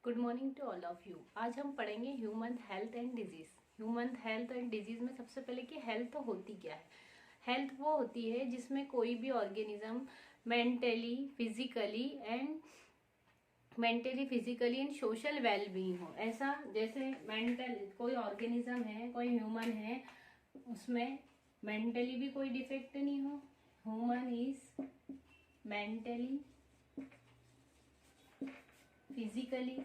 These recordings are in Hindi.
Good morning to all of you. आज हम पढ़ेंगे human health and disease. Human health and disease में सबसे पहले कि हेल्थ होती क्या है। हेल्थ वो होती है जिसमें कोई भी organism mentally physically and social well being हो। ऐसा जैसे मेंटल कोई ऑर्गेनिज्म है, कोई ह्यूमन है, उसमें मेंटली भी कोई डिफेक्ट नहीं हो। Human is mentally physically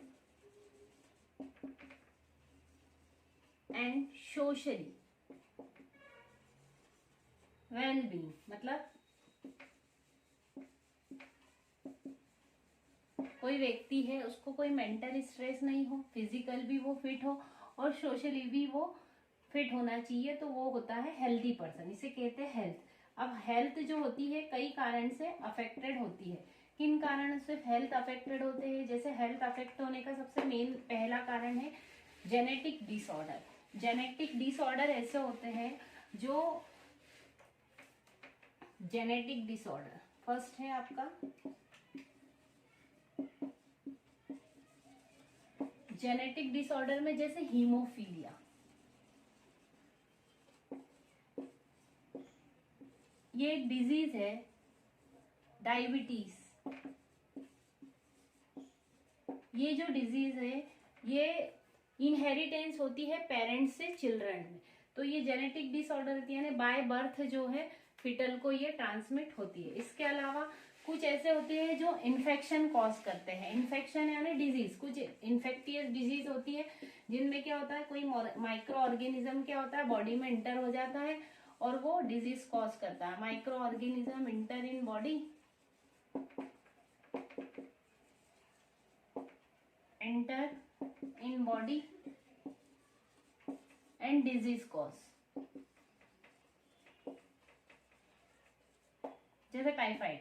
and socially well being, मतलब कोई व्यक्ति है उसको कोई मेंटल स्ट्रेस नहीं हो, फिजिकल भी वो फिट हो और सोशली भी वो फिट होना चाहिए, तो वो होता है हेल्दी पर्सन। इसे कहते हैं हेल्थ। अब हेल्थ जो होती है कई कारण से अफेक्टेड होती है। किन कारण से हेल्थ अफेक्टेड होते हैं? जैसे हेल्थ अफेक्ट होने का सबसे मेन पहला कारण है जेनेटिक डिसऑर्डर। जेनेटिक डिसऑर्डर ऐसे होते हैं जो जेनेटिक डिसऑर्डर फर्स्ट है आपका जेनेटिक डिसऑर्डर में जैसे हीमोफीलिया, ये एक डिजीज है। डायबिटीज, ये जो डिजीज है ये इनहेरिटेंस होती है पेरेंट्स से चिल्ड्रन में। तो ये जेनेटिक डिसऑर्डर होती है, यानी बाय बर्थ जो है फिटल को ये ट्रांसमिट होती है। इसके अलावा कुछ ऐसे होते हैं जो इन्फेक्शन कॉज करते हैं। इन्फेक्शन यानी डिजीज, कुछ इन्फेक्टियस डिजीज होती है जिनमें क्या होता है कोई माइक्रो ऑर्गेनिज्म क्या होता है बॉडी में इंटर हो जाता है और वो डिजीज कॉज करता है। Micro organism inter in body, enter in body and disease cause, जैसे टाइफाइड,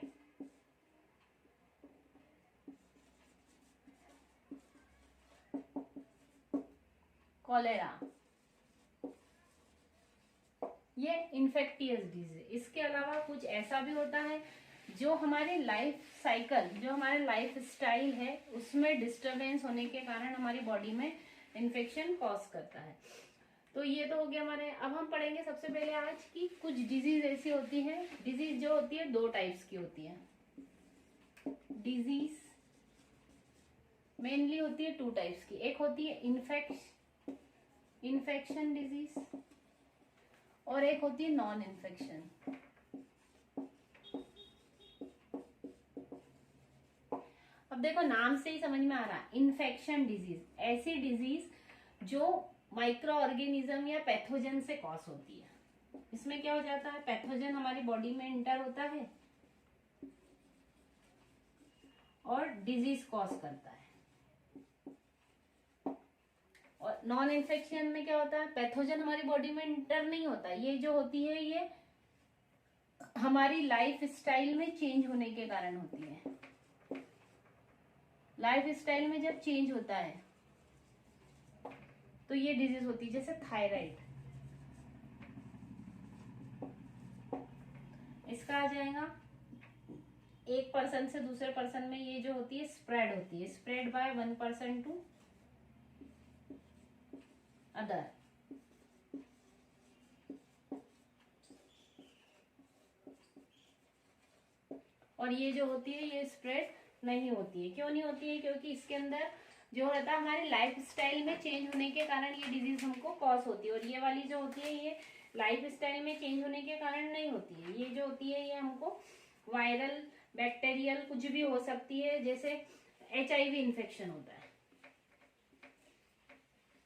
कॉलेरा, ये इन्फेक्टियस डिजीज। इसके अलावा कुछ ऐसा भी होता है जो हमारे लाइफ साइकिल, जो हमारे लाइफ स्टाइल है उसमें डिस्टरबेंस होने के कारण हमारी बॉडी में इन्फेक्शन कॉज करता है। तो ये तो हो गया हमारे। अब हम पढ़ेंगे सबसे पहले आज की कुछ डिजीज ऐसी होती है। डिजीज जो होती है दो टाइप्स की होती है। डिजीज मेनली होती है टू टाइप्स की। एक होती है इन्फेक्शन डिजीज और एक होती है नॉन इन्फेक्शन। अब देखो नाम से ही समझ में आ रहा है, इन्फेक्शन डिजीज ऐसी डिजीज जो माइक्रो ऑर्गेनिज्म या पैथोजन से कॉज होती है। इसमें क्या हो जाता है, पैथोजन हमारी बॉडी में इंटर होता है और डिजीज कॉज करता है। और नॉन इन्फेक्शन में क्या होता है, पैथोजन हमारी बॉडी में इंटर नहीं होता। ये जो होती है ये हमारी लाइफ स्टाइल में चेंज होने के कारण होती है। लाइफ स्टाइल में जब चेंज होता है तो ये डिजीज होती है। जैसे थायराइड, इसका आ जाएगा एक पर्सन से दूसरे पर्सन में ये जो होती है स्प्रेड होती है, स्प्रेड बाय 1% टू अदर। और ये जो होती है ये स्प्रेड नहीं होती है। क्यों नहीं होती है? क्योंकि इसके अंदर जो रहता है हमारे लाइफ स्टाइल में चेंज होने के कारण ये डिजीज हमको कॉज होती है। और ये वाली जो होती है ये लाइफ स्टाइल में चेंज होने के कारण नहीं होती है। ये जो होती है ये हमको वायरल, बैक्टीरियल कुछ भी हो सकती है। जैसे HIV इन्फेक्शन होता है,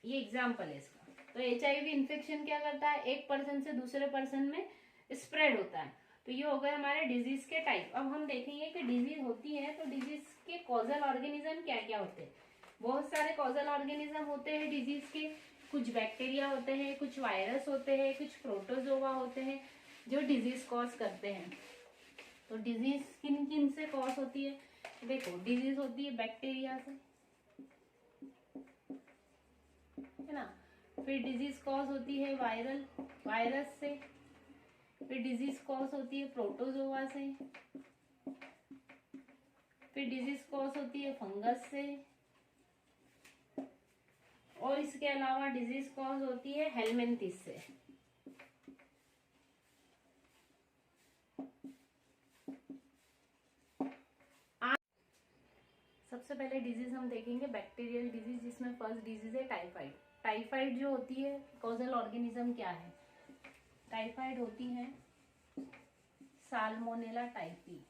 ये एग्जाम्पल है इसका। तो HIV इन्फेक्शन क्या करता है, एक पर्सन से दूसरे पर्सन में स्प्रेड होता है। तो ये हो गए हमारे डिजीज के टाइप। अब हम देखेंगे कि डिजीज होती है तो डिजीज के कॉजल ऑर्गेनिज्म क्या क्या होते हैं। बहुत सारे कॉजल ऑर्गेनिज्म होते हैं डिजीज के। कुछ बैक्टीरिया होते हैं, कुछ वायरस होते हैं, कुछ प्रोटोजोआ होते हैं जो डिजीज कॉज करते हैं। तो डिजीज किन किन से कॉज होती है? देखो डिजीज होती है बैक्टीरिया से, है ना। फिर डिजीज कॉज होती है वायरस से। फिर डिजीज कॉज होती है प्रोटोजोआ से। फिर डिजीज कॉज होती है फंगस से। अलावा डिजीज कॉज होती है हेलमिंथिस से। सबसे पहले डिजीज हम देखेंगे बैक्टीरियल डिजीज, जिसमें फर्स्ट डिजीज है टाइफाइड। टाइफाइड जो होती है कॉजल ऑर्गेनिज्म क्या है? टाइफाइड होती है साल्मोनेला टाइफी।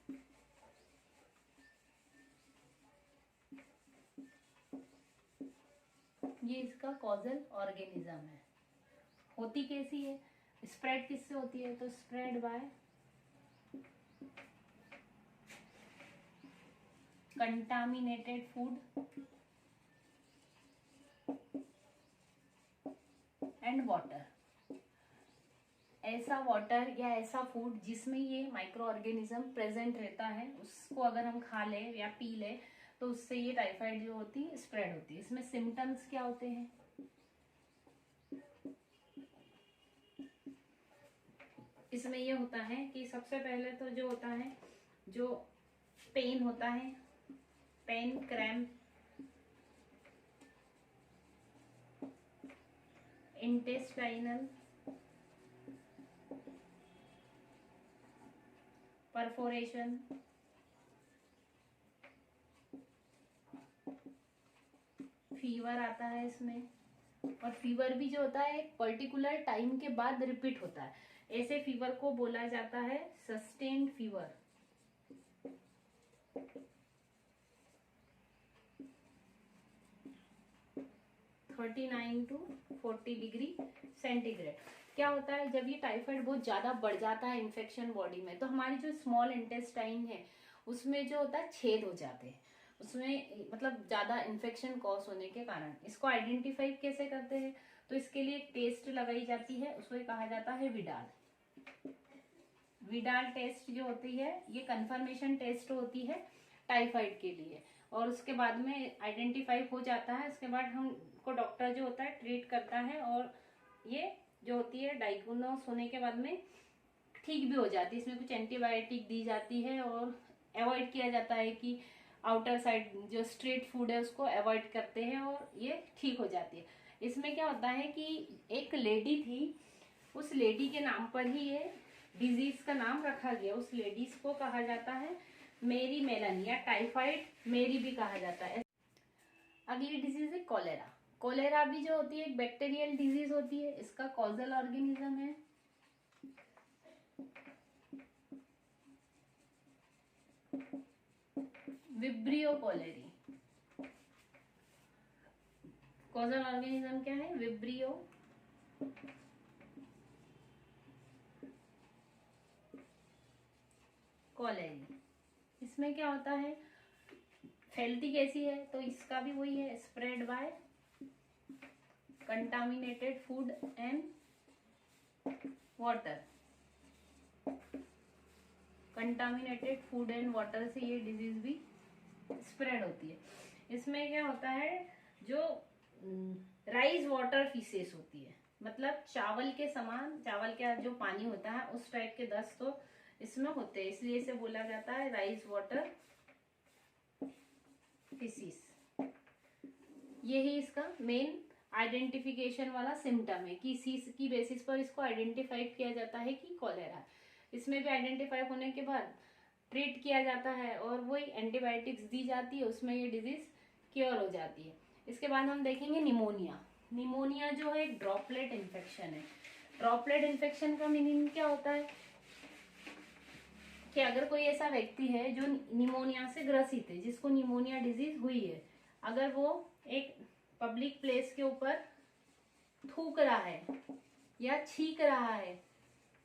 ये इसका कॉजल ऑर्गेनिज्म है। होती कैसी है, स्प्रेड किससे होती है? तो spread by contaminated food and water. ऐसा वाटर या ऐसा फूड जिसमें ये माइक्रो ऑर्गेनिज्म प्रेजेंट रहता है, उसको अगर हम खा ले या पी ले तो उससे ये टाइफाइड जो होती है स्प्रेड होती है। इसमें सिम्टम्स क्या होते हैं? इसमें ये होता है कि सबसे पहले तो जो होता है, जो पेन होता है, pain, cramp, intestinal perforation, fever आता है इसमें। और फीवर भी जो होता है एक पर्टिकुलर टाइम के बाद रिपीट होता है। ऐसे फीवर को बोला जाता है sustained fever. To 40 degree centigrade. क्या होता है जब ये टाइफाइड बहुत ज्यादा बढ़ जाता है इन्फेक्शन बॉडी में, तो हमारी जो स्मॉल इंटेस्टाइन है उसमें जो होता है छेद हो जाते हैं, उसमें मतलब ज्यादा इन्फेक्शन कॉज होने के कारण। इसको आइडेंटिफाई कैसे करते हैं? तो इसके लिए एक टेस्ट लगाई जाती है, उसको कहा जाता है विडाल। विडाल टेस्ट जो होती है ये कंफर्मेशन टेस्ट होती है टाइफाइड के लिए, और उसके बाद में आइडेंटिफाई हो जाता है। उसके बाद हमको डॉक्टर जो होता है ट्रीट करता है, और ये जो होती है डायग्नोस होने के बाद में ठीक भी हो जाती है। इसमें कुछ एंटीबायोटिक दी जाती है, और अवॉइड किया जाता है कि आउटर साइड जो स्ट्रीट फूड है उसको अवॉइड करते हैं, और ये ठीक हो जाती है। इसमें क्या होता है कि एक लेडी थी, उस लेडी के नाम पर ही ये डिजीज का नाम रखा गया। उस लेडीज को कहा जाता है मेरी मेलन, या टाइफाइड मेरी भी कहा जाता है। अगली डिजीज है कॉलेरा। कॉलेरा भी जो होती है एक बैक्टीरियल डिजीज होती है। इसका कॉजल ऑर्गेनिज्म है विब्रियो कॉलेरी। कॉजल ऑर्गेनिज्म क्या है? Vibrio cholerae. इसमें क्या होता है, फैलती कैसी है? तो इसका भी वही है, spread by contaminated food and water. Contaminated food and water से ये डिजीज भी स्प्रेड होती है। इसमें क्या होता है, जो राइस वाटर फीसेस होती है, मतलब चावल के समान, चावल का जो पानी होता है उस टाइप के दस्त तो इसमें होते हैं, इसलिए इसे बोला जाता है राइस वाटर फीसिस। यही इसका मेन आइडेंटिफिकेशन वाला सिम्टम है कि इसी की बेसिस पर इसको आइडेंटिफाई किया जाता है कि कॉलेरा। इसमें भी आइडेंटिफाई होने के बाद ट्रीट किया जाता है, और वही एंटीबायोटिक्स दी जाती है, उसमें ये डिजीज क्योर हो जाती है। इसके बाद हम देखेंगे निमोनिया। निमोनिया जो है एक ड्रॉपलेट इन्फेक्शन है। ड्रॉपलेट इन्फेक्शन का मीनिंग क्या होता है कि अगर कोई ऐसा व्यक्ति है जो निमोनिया से ग्रसित है, जिसको निमोनिया डिजीज हुई है, अगर वो एक पब्लिक प्लेस के ऊपर थूक रहा है या छींक रहा है,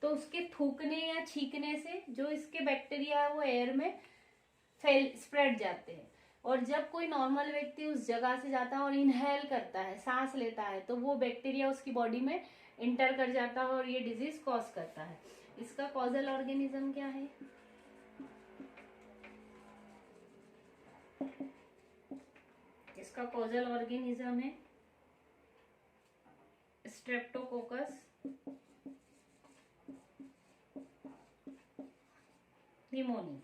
तो उसके थूकने या छींकने से जो इसके बैक्टीरिया है वो एयर में स्प्रेड जाते हैं। और जब कोई नॉर्मल व्यक्ति उस जगह से जाता है और इनहेल करता है, सांस लेता है, तो वो बैक्टीरिया उसकी बॉडी में इंटर कर जाता है और ये डिजीज कॉज करता है। इसका कॉजल ऑर्गेनिज्म क्या है? इसका कॉजल ऑर्गेनिज्म है स्ट्रेप्टोकोकस निमोनी।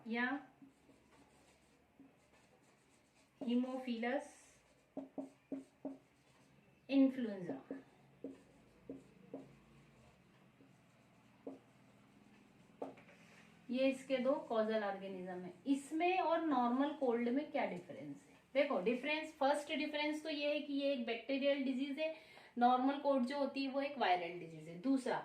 या हीमोफिलस इन्फ्लुएंजा। ये इसके दो कॉजल ऑर्गेनिज्म है। इसमें और नॉर्मल कोल्ड में क्या डिफरेंस है? देखो डिफरेंस, फर्स्ट डिफरेंस तो ये है कि ये एक बैक्टीरियल डिजीज है, नॉर्मल कोल्ड जो होती है वो एक वायरल डिजीज है। दूसरा,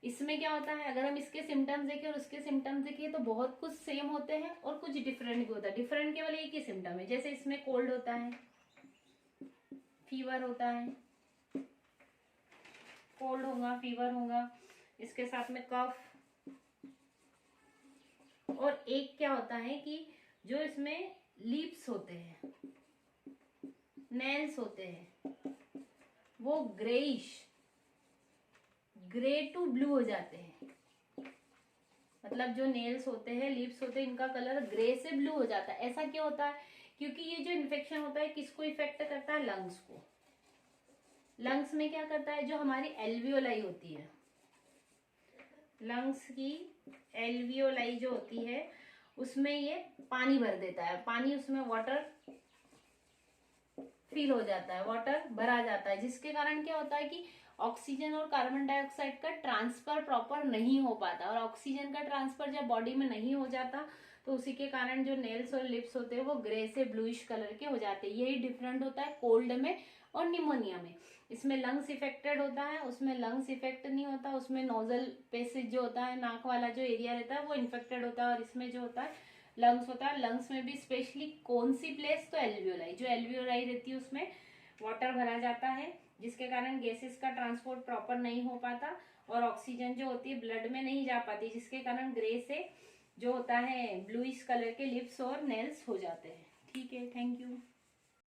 इसमें क्या होता है, अगर हम इसके सिम्टम्स देखें और उसके सिम्टम्स देखें तो बहुत कुछ सेम होते हैं और कुछ डिफरेंट भी होता है। डिफरेंट केवल एक ही सिम्टम है, जैसे इसमें कोल्ड होता है, फीवर होता है, कोल्ड होगा, फीवर होगा, इसके साथ में कफ, और एक क्या होता है कि जो इसमें लीप्स होते हैं, नेल्स होते हैं, वो ग्रेइश, ग्रे टू ब्लू हो जाते हैं। मतलब जो नेल्स होते हैं, लीप्स होते हैं, इनका कलर ग्रे से ब्लू हो जाता है। ऐसा क्यों होता है? क्योंकि ये जो इन्फेक्शन होता है किसको इफेक्ट करता है? लंग्स को। लंग्स में क्या करता है, जो हमारी एल्वियोलाई होती है, लंग्स की एल्वियोलाई जो होती है उसमें ये पानी भर देता है, पानी उसमें वाटर फील हो जाता है, वाटर भरा जाता है, जिसके कारण क्या होता है कि ऑक्सीजन और कार्बन डाइऑक्साइड का ट्रांसफर प्रॉपर नहीं हो पाता, और ऑक्सीजन का ट्रांसफर जब बॉडी में नहीं हो जाता तो उसी के कारण जो नेल्स और लिप्स होते हैं वो ग्रे से ब्लूइश कलर के हो जाते हैं। यही डिफरेंट होता है कोल्ड में और निमोनिया में। इसमें लंग्स इफेक्टेड होता है, उसमें लंग्स इफेक्ट नहीं होता, उसमें नोजल पेसेज जो होता है, नाक वाला जो एरिया रहता है वो इन्फेक्टेड होता है, और इसमें जो होता है लंग्स होता है। लंग्स में भी स्पेशली कौन सी प्लेस? तो एल्वियोलाई, जो एल्वियोलाई रहती है उसमें वाटर भरा जाता है, जिसके कारण गैसेस का ट्रांसपोर्ट प्रॉपर नहीं हो पाता और ऑक्सीजन जो होती है ब्लड में नहीं जा पाती, जिसके कारण ग्रे से जो होता है ब्लूइश कलर के लिप्स और नेल्स हो जाते हैं। ठीक है, थैंक यू।